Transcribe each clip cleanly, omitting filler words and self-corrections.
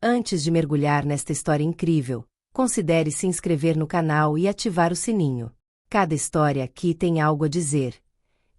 Antes de mergulhar nesta história incrível, considere se inscrever no canal e ativar o sininho. Cada história aqui tem algo a dizer.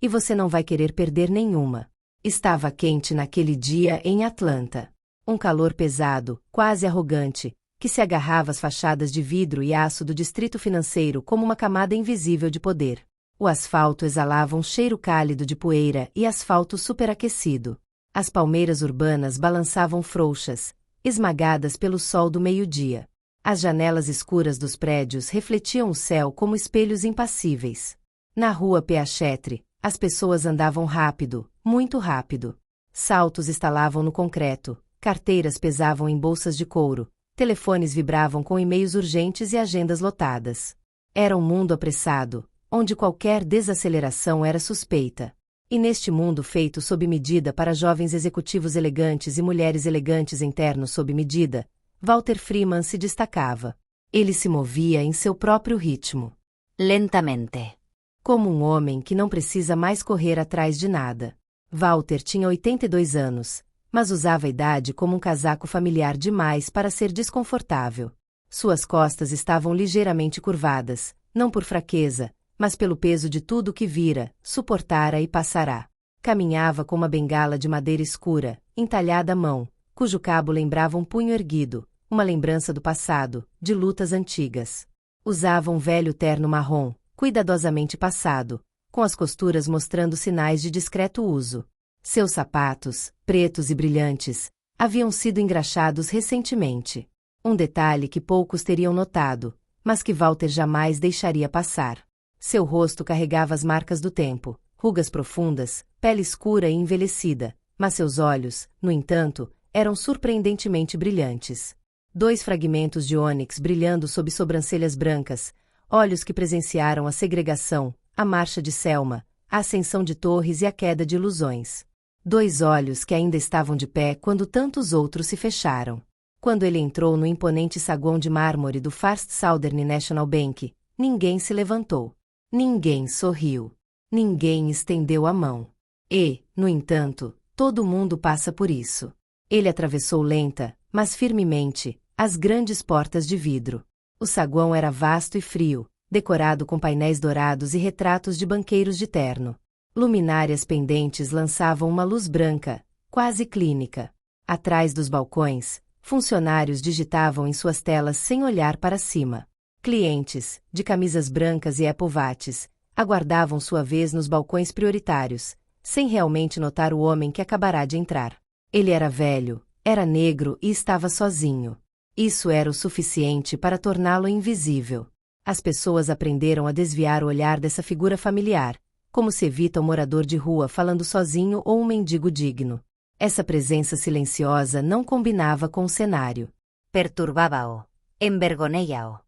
E você não vai querer perder nenhuma. Estava quente naquele dia em Atlanta. Um calor pesado, quase arrogante, que se agarrava às fachadas de vidro e aço do distrito financeiro como uma camada invisível de poder. O asfalto exalava um cheiro cálido de poeira e asfalto superaquecido. As palmeiras urbanas balançavam frouxas, esmagadas pelo sol do meio-dia. As janelas escuras dos prédios refletiam o céu como espelhos impassíveis. Na rua Peachtree, as pessoas andavam rápido, muito rápido. Saltos estalavam no concreto, carteiras pesavam em bolsas de couro, telefones vibravam com e-mails urgentes e agendas lotadas. Era um mundo apressado, onde qualquer desaceleração era suspeita. E neste mundo feito sob medida para jovens executivos elegantes e mulheres elegantes em ternos sob medida, Walter Freeman se destacava. Ele se movia em seu próprio ritmo. Lentamente. Como um homem que não precisa mais correr atrás de nada. Walter tinha 82 anos, mas usava a idade como um casaco familiar demais para ser desconfortável. Suas costas estavam ligeiramente curvadas, não por fraqueza, mas pelo peso de tudo o que vira, suportara e passará. Caminhava com uma bengala de madeira escura, entalhada à mão, cujo cabo lembrava um punho erguido, uma lembrança do passado, de lutas antigas. Usava um velho terno marrom, cuidadosamente passado, com as costuras mostrando sinais de discreto uso. Seus sapatos, pretos e brilhantes, haviam sido engraxados recentemente. Um detalhe que poucos teriam notado, mas que Walter jamais deixaria passar. Seu rosto carregava as marcas do tempo, rugas profundas, pele escura e envelhecida, mas seus olhos, no entanto, eram surpreendentemente brilhantes. 2 fragmentos de ônix brilhando sob sobrancelhas brancas, olhos que presenciaram a segregação, a marcha de Selma, a ascensão de torres e a queda de ilusões. 2 olhos que ainda estavam de pé quando tantos outros se fecharam. Quando ele entrou no imponente saguão de mármore do First Southern National Bank, ninguém se levantou. Ninguém sorriu. Ninguém estendeu a mão. E, no entanto, todo mundo passa por isso. Ele atravessou lenta, mas firmemente, as grandes portas de vidro. O saguão era vasto e frio, decorado com painéis dourados e retratos de banqueiros de terno. Luminárias pendentes lançavam uma luz branca, quase clínica. Atrás dos balcões, funcionários digitavam em suas telas sem olhar para cima. Clientes, de camisas brancas e Apple Watches, aguardavam sua vez nos balcões prioritários, sem realmente notar o homem que acabará de entrar. Ele era velho, era negro e estava sozinho. Isso era o suficiente para torná-lo invisível. As pessoas aprenderam a desviar o olhar dessa figura familiar, como se evita um morador de rua falando sozinho ou um mendigo digno. Essa presença silenciosa não combinava com o cenário. Perturbava-o. Envergonhava-o.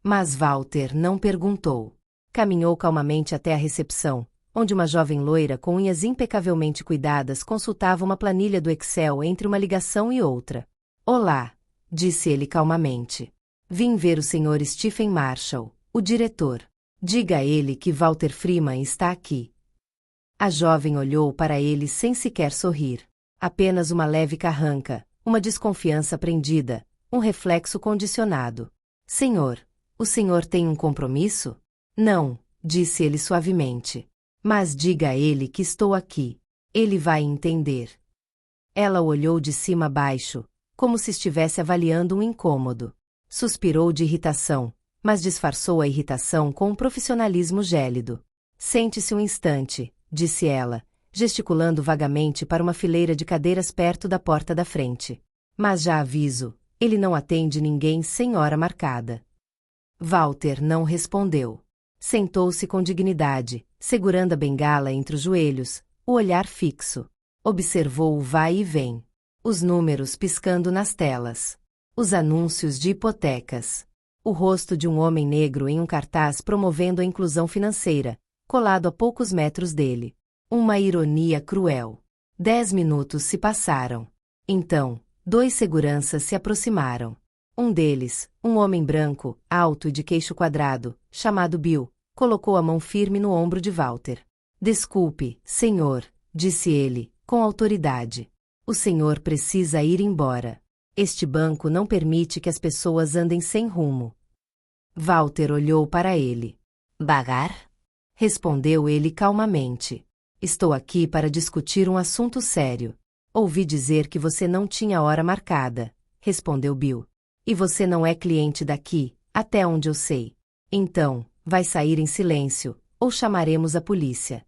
Mas Walter não perguntou. Caminhou calmamente até a recepção, onde uma jovem loira com unhas impecavelmente cuidadas consultava uma planilha do Excel entre uma ligação e outra. Olá, disse ele calmamente. Vim ver o Sr. Stephen Marshall, o diretor. Diga a ele que Walter Freeman está aqui. A jovem olhou para ele sem sequer sorrir. Apenas uma leve carranca, uma desconfiança prendida, um reflexo condicionado. Senhor, o senhor tem um compromisso? Não, disse ele suavemente. Mas diga a ele que estou aqui. Ele vai entender. Ela olhou de cima a baixo, como se estivesse avaliando um incômodo. Suspirou de irritação, mas disfarçou a irritação com um profissionalismo gélido. Sente-se um instante, disse ela, gesticulando vagamente para uma fileira de cadeiras perto da porta da frente. Mas já aviso, ele não atende ninguém sem hora marcada. Walter não respondeu. Sentou-se com dignidade, segurando a bengala entre os joelhos, o olhar fixo. Observou o vai e vem. Os números piscando nas telas. Os anúncios de hipotecas. O rosto de um homem negro em um cartaz promovendo a inclusão financeira, colado a poucos metros dele. Uma ironia cruel. 10 minutos se passaram. Então, 2 seguranças se aproximaram. Um deles, um homem branco, alto e de queixo quadrado, chamado Bill, colocou a mão firme no ombro de Walter. Desculpe, senhor, disse ele, com autoridade. O senhor precisa ir embora. Este banco não permite que as pessoas andem sem rumo. Walter olhou para ele. ¿Vagar? Respondeu ele calmamente. Estou aqui para discutir um assunto sério. Ouvi dizer que você não tinha hora marcada, respondeu Bill. E você não é cliente daqui, até onde eu sei. Então, vai sair em silêncio, ou chamaremos a polícia.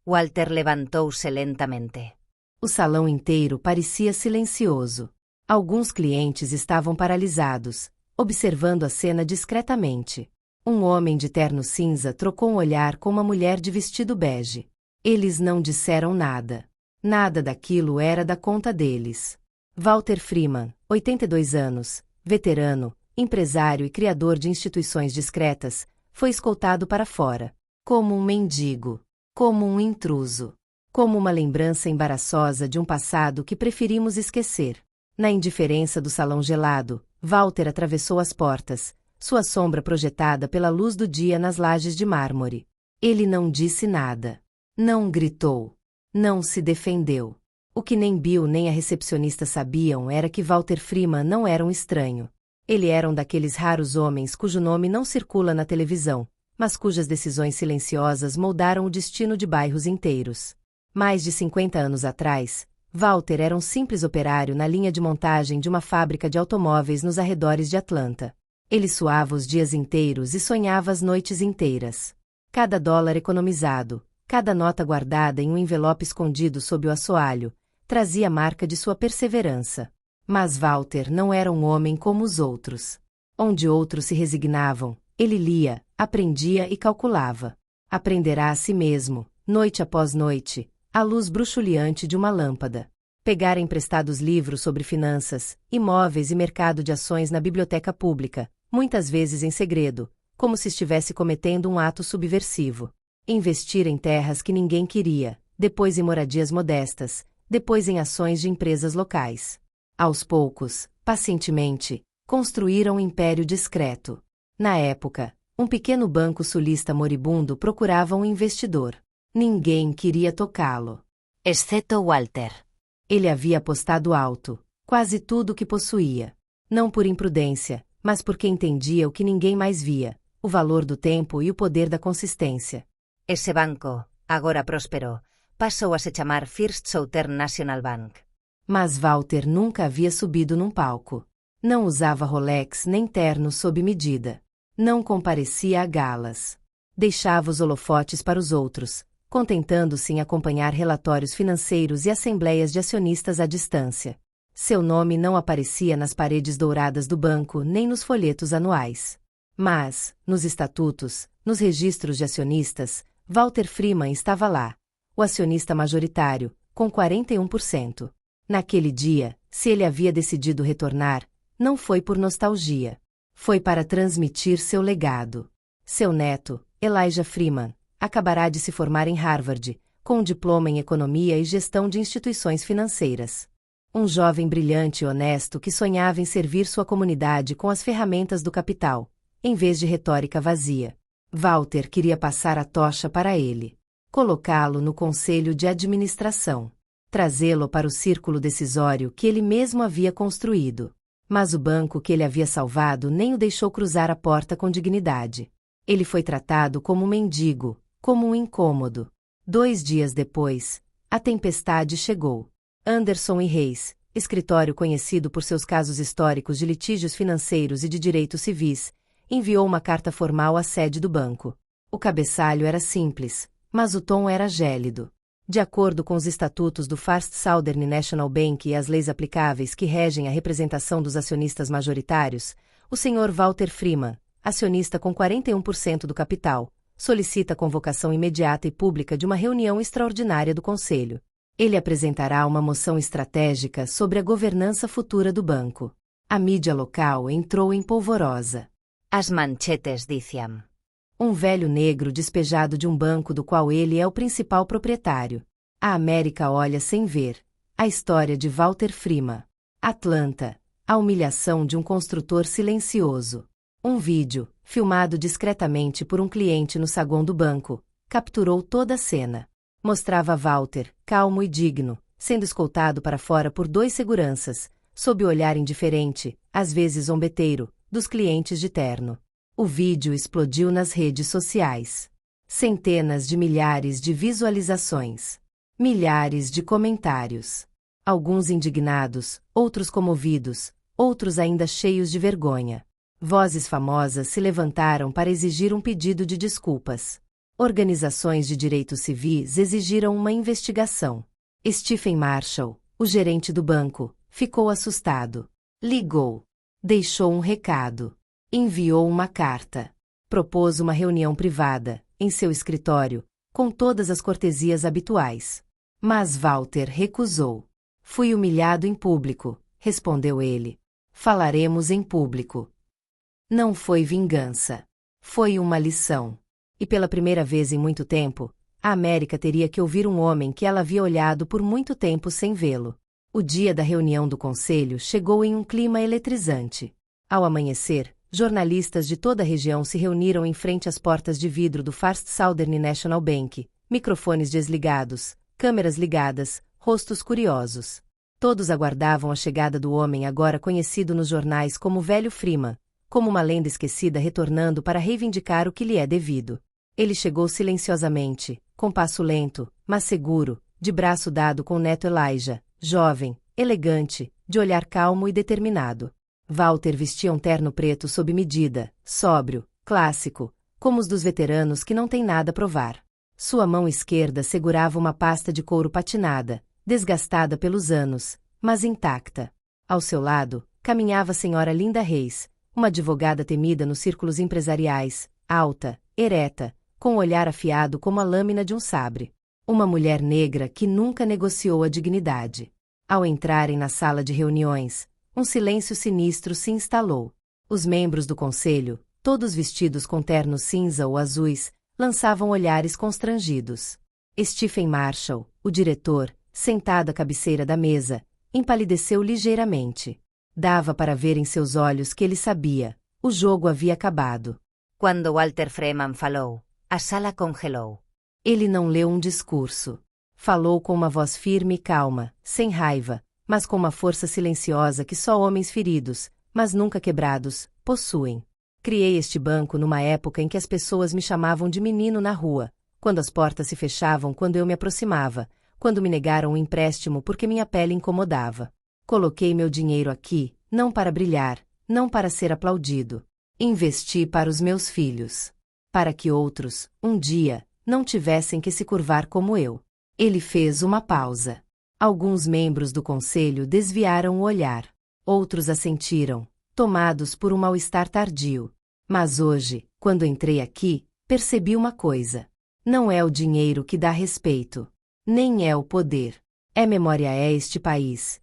Walter levantou-se lentamente. O salão inteiro parecia silencioso. Alguns clientes estavam paralisados, observando a cena discretamente. Um homem de terno cinza trocou um olhar com uma mulher de vestido bege. Eles não disseram nada. Nada daquilo era da conta deles. Walter Freeman, 82 anos, veterano, empresário e criador de instituições discretas, foi escoltado para fora. Como um mendigo. Como um intruso. Como uma lembrança embaraçosa de um passado que preferimos esquecer. Na indiferença do salão gelado, Walter atravessou as portas, sua sombra projetada pela luz do dia nas lajes de mármore. Ele não disse nada. Não gritou. Não se defendeu. O que nem Bill nem a recepcionista sabiam era que Walter Freeman não era um estranho. Ele era um daqueles raros homens cujo nome não circula na televisão, mas cujas decisões silenciosas moldaram o destino de bairros inteiros. Mais de 50 anos atrás, Walter era um simples operário na linha de montagem de uma fábrica de automóveis nos arredores de Atlanta. Ele suava os dias inteiros e sonhava as noites inteiras. Cada dólar economizado, cada nota guardada em um envelope escondido sob o assoalho, trazia a marca de sua perseverança. Mas Walter não era um homem como os outros. Onde outros se resignavam, ele lia, aprendia e calculava. Aprenderá a si mesmo, noite após noite, à luz bruxuleante de uma lâmpada. Pegara emprestados livros sobre finanças, imóveis e mercado de ações na biblioteca pública, muitas vezes em segredo, como se estivesse cometendo um ato subversivo. Investir em terras que ninguém queria, depois em moradias modestas, depois em ações de empresas locais. Aos poucos, pacientemente, construíram um império discreto. Na época, um pequeno banco sulista moribundo procurava um investidor. Ninguém queria tocá-lo. Exceto Walter. Ele havia apostado alto, quase tudo o que possuía. Não por imprudência, mas porque entendia o que ninguém mais via, o valor do tempo e o poder da consistência. Esse banco, agora próspero, passou a se chamar First Southern National Bank. Mas Walter nunca havia subido num palco. Não usava Rolex nem terno sob medida. Não comparecia a galas. Deixava os holofotes para os outros, contentando-se em acompanhar relatórios financeiros e assembleias de acionistas à distância. Seu nome não aparecia nas paredes douradas do banco nem nos folhetos anuais. Mas, nos estatutos, nos registros de acionistas, Walter Freeman estava lá, o acionista majoritário, com 41%. Naquele dia, se ele havia decidido retornar, não foi por nostalgia. Foi para transmitir seu legado. Seu neto, Elijah Freeman, acabará de se formar em Harvard, com um diploma em Economia e Gestão de Instituições Financeiras. Um jovem brilhante e honesto que sonhava em servir sua comunidade com as ferramentas do capital, em vez de retórica vazia. Walter queria passar a tocha para ele. Colocá-lo no conselho de administração. Trazê-lo para o círculo decisório que ele mesmo havia construído. Mas o banco que ele havia salvado nem o deixou cruzar a porta com dignidade. Ele foi tratado como um mendigo, como um incômodo. 2 dias depois, a tempestade chegou. Anderson e Reis, escritório conhecido por seus casos históricos de litígios financeiros e de direitos civis, enviou uma carta formal à sede do banco. O cabeçalho era simples, mas o tom era gélido. De acordo com os estatutos do First Southern National Bank e as leis aplicáveis que regem a representação dos acionistas majoritários, o Sr. Walter Freeman, acionista com 41% do capital, solicita a convocação imediata e pública de uma reunião extraordinária do Conselho. Ele apresentará uma moção estratégica sobre a governança futura do banco. A mídia local entrou em polvorosa. As manchetes diziam: Um velho negro despejado de um banco do qual ele é o principal proprietário. A América olha sem ver. A história de Walter Freeman. Atlanta. A humilhação de um construtor silencioso. Um vídeo, filmado discretamente por um cliente no saguão do banco, capturou toda a cena. Mostrava Walter, calmo e digno, sendo escoltado para fora por 2 seguranças, sob o olhar indiferente, às vezes zombeteiro, dos clientes de terno. O vídeo explodiu nas redes sociais. Centenas de milhares de visualizações. Milhares de comentários. Alguns indignados, outros comovidos, outros ainda cheios de vergonha. Vozes famosas se levantaram para exigir um pedido de desculpas. Organizações de direitos civis exigiram uma investigação. Stephen Marshall, o gerente do banco, ficou assustado. Ligou. Deixou um recado. Enviou uma carta. Propôs uma reunião privada, em seu escritório, com todas as cortesias habituais. Mas Walter recusou. Fui humilhado em público, respondeu ele. Falaremos em público. Não foi vingança. Foi uma lição. E pela primeira vez em muito tempo, a América teria que ouvir um homem que ela havia olhado por muito tempo sem vê-lo. O dia da reunião do conselho chegou em um clima eletrizante. Ao amanhecer, jornalistas de toda a região se reuniram em frente às portas de vidro do First Southern National Bank, microfones desligados, câmeras ligadas, rostos curiosos. Todos aguardavam a chegada do homem agora conhecido nos jornais como Velho Freeman, como uma lenda esquecida retornando para reivindicar o que lhe é devido. Ele chegou silenciosamente, com passo lento, mas seguro, de braço dado com o neto Elijah, jovem, elegante, de olhar calmo e determinado. Walter vestia um terno preto sob medida, sóbrio, clássico, como os dos veteranos que não têm nada a provar. Sua mão esquerda segurava uma pasta de couro patinada, desgastada pelos anos, mas intacta. Ao seu lado, caminhava a senhora Linda Reis, uma advogada temida nos círculos empresariais, alta, ereta, com o olhar afiado como a lâmina de um sabre. Uma mulher negra que nunca negociou a dignidade. Ao entrarem na sala de reuniões, um silêncio sinistro se instalou. Os membros do conselho, todos vestidos com ternos cinza ou azuis, lançavam olhares constrangidos. Stephen Marshall, o diretor, sentado à cabeceira da mesa, empalideceu ligeiramente. Dava para ver em seus olhos que ele sabia. O jogo havia acabado. Quando Walter Freeman falou, a sala congelou. Ele não leu um discurso. Falou com uma voz firme e calma, sem raiva, mas com uma força silenciosa que só homens feridos, mas nunca quebrados, possuem. Criei este banco numa época em que as pessoas me chamavam de menino na rua, quando as portas se fechavam quando eu me aproximava, quando me negaram um empréstimo porque minha pele incomodava. Coloquei meu dinheiro aqui, não para brilhar, não para ser aplaudido. Investi para os meus filhos. Para que outros, um dia, não tivessem que se curvar como eu. Ele fez uma pausa. Alguns membros do conselho desviaram o olhar. Outros assentiram, tomados por um mal-estar tardio. Mas hoje, quando entrei aqui, percebi uma coisa. Não é o dinheiro que dá respeito. Nem é o poder. É memória este país.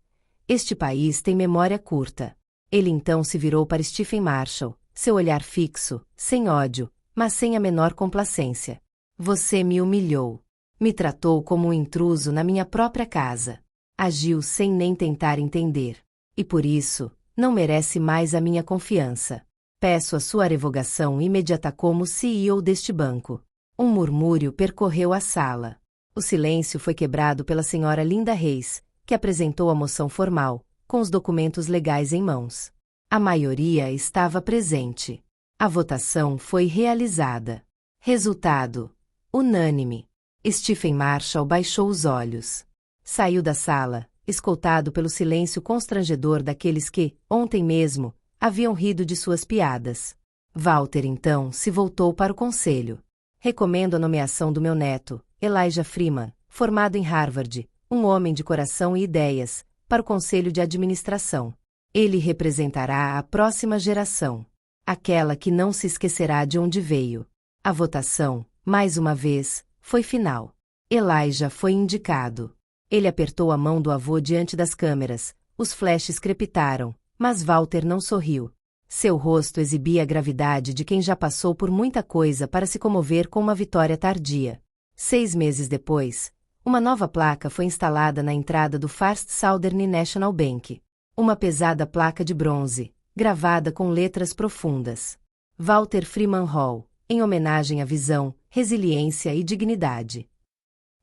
Este país tem memória curta. Ele então se virou para Stephen Marshall, seu olhar fixo, sem ódio, mas sem a menor complacência. Você me humilhou. Me tratou como um intruso na minha própria casa. Agiu sem nem tentar entender. E por isso, não merece mais a minha confiança. Peço a sua revogação imediata como CEO deste banco. Um murmúrio percorreu a sala. O silêncio foi quebrado pela senhora Linda Reis, que apresentou a moção formal, com os documentos legais em mãos. A maioria estava presente. A votação foi realizada. Resultado: unânime. Stephen Marshall baixou os olhos. Saiu da sala, escoltado pelo silêncio constrangedor daqueles que, ontem mesmo, haviam rido de suas piadas. Walter então se voltou para o conselho. Recomendo a nomeação do meu neto, Elijah Freeman, formado em Harvard, um homem de coração e ideias, para o conselho de administração. Ele representará a próxima geração. Aquela que não se esquecerá de onde veio. A votação, mais uma vez, foi final. Elijah foi indicado. Ele apertou a mão do avô diante das câmeras, os flashes crepitaram, mas Walter não sorriu. Seu rosto exibia a gravidade de quem já passou por muita coisa para se comover com uma vitória tardia. 6 meses depois, uma nova placa foi instalada na entrada do First Southern National Bank. Uma pesada placa de bronze, gravada com letras profundas. Walter Freeman Hall, em homenagem à visão, resiliência e dignidade.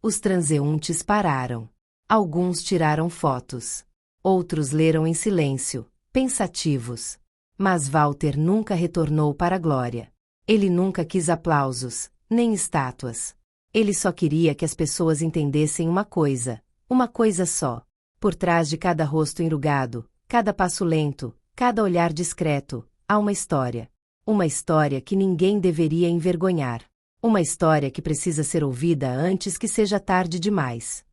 Os transeuntes pararam. Alguns tiraram fotos. Outros leram em silêncio, pensativos. Mas Walter nunca retornou para a glória. Ele nunca quis aplausos, nem estátuas. Ele só queria que as pessoas entendessem uma coisa só. Por trás de cada rosto enrugado, cada passo lento, cada olhar discreto, há uma história. Uma história que ninguém deveria envergonhar. Uma história que precisa ser ouvida antes que seja tarde demais.